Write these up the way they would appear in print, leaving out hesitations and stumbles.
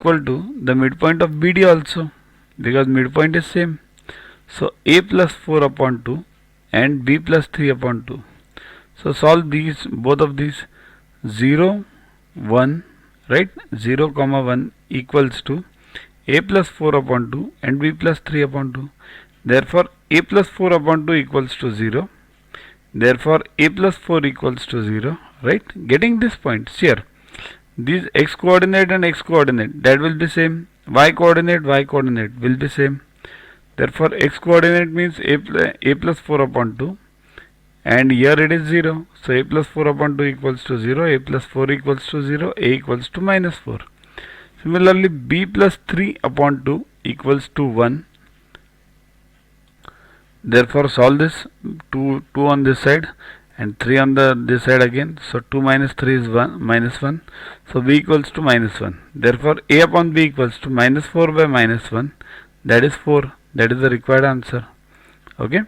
equal to the midpoint of BD also, because midpoint is same. So A plus 4 upon 2 and B plus 3 upon 2. So solve these, both of these. 0 1, right? 0 comma 1 equals to A plus 4 upon 2 and B plus 3 upon 2. Therefore A plus 4 upon 2 equals to 0. Therefore A plus 4 equals to 0, right? Getting this point here, these x coordinate and x coordinate, that will be same. Y coordinate will be same. Therefore x coordinate means a plus 4 upon 2, and here it is 0. So a plus 4 upon 2 equals to 0, a plus 4 equals to 0, a equals to minus 4. Similarly b plus 3 upon 2 equals to 1. Therefore solve this. 2 on this side and 3 on this side again. So 2 minus 3 is 1, minus 1. So b equals to minus 1. Therefore a upon b equals to minus 4 by minus 1, that is 4. That is the required answer. Okay.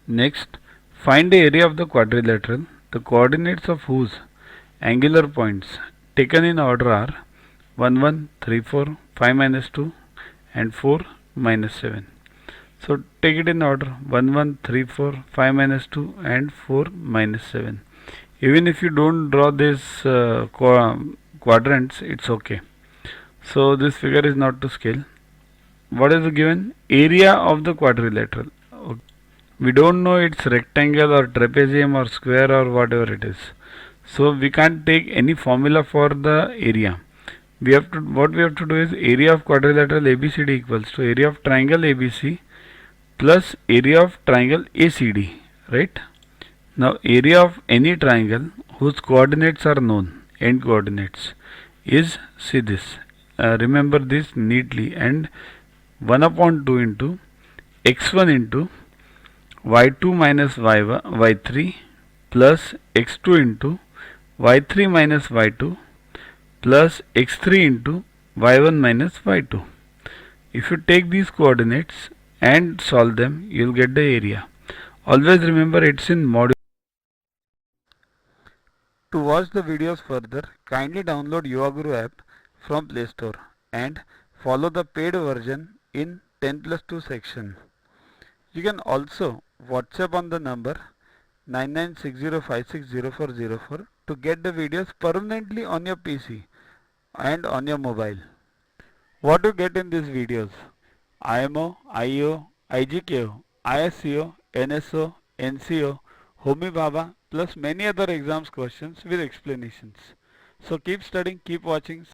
Next, find the area of the quadrilateral, the coordinates of whose angular points taken in order are 1 1, 3 4, 5 minus 2 and 4 minus 7. So take it in order: 1 1, 3 4, 5 minus 2 and 4 minus 7. Even if you don't draw this quadrants, it's okay. So this figure is not to scale. What is given? Area of the quadrilateral. Okay. We don't know it's rectangle or trapezium or square or whatever it is. So we can't take any formula for the area. What we have to do is area of quadrilateral ABCD equals to area of triangle ABC plus area of triangle ACD, right? Now area of any triangle whose coordinates are known, end coordinates, is, see this, remember this neatly, and 1 upon 2 into x1 into y2 minus y3 plus x2 into y3 minus y2 plus x3 into y1 minus y2. If you take these coordinates and solve them, you will get the area. Always remember it's in module. To watch the videos further, kindly download YuvaGuru app from Play Store and follow the paid version in 10+2 section. You can also WhatsApp on the number 9960560404 to get the videos permanently on your PC and on your mobile. What to get in these videos? IMO, IO, IGKO, ISCO, NSO, NCO, Homi Bhabha plus many other exams questions with explanations. So keep studying, keep watching.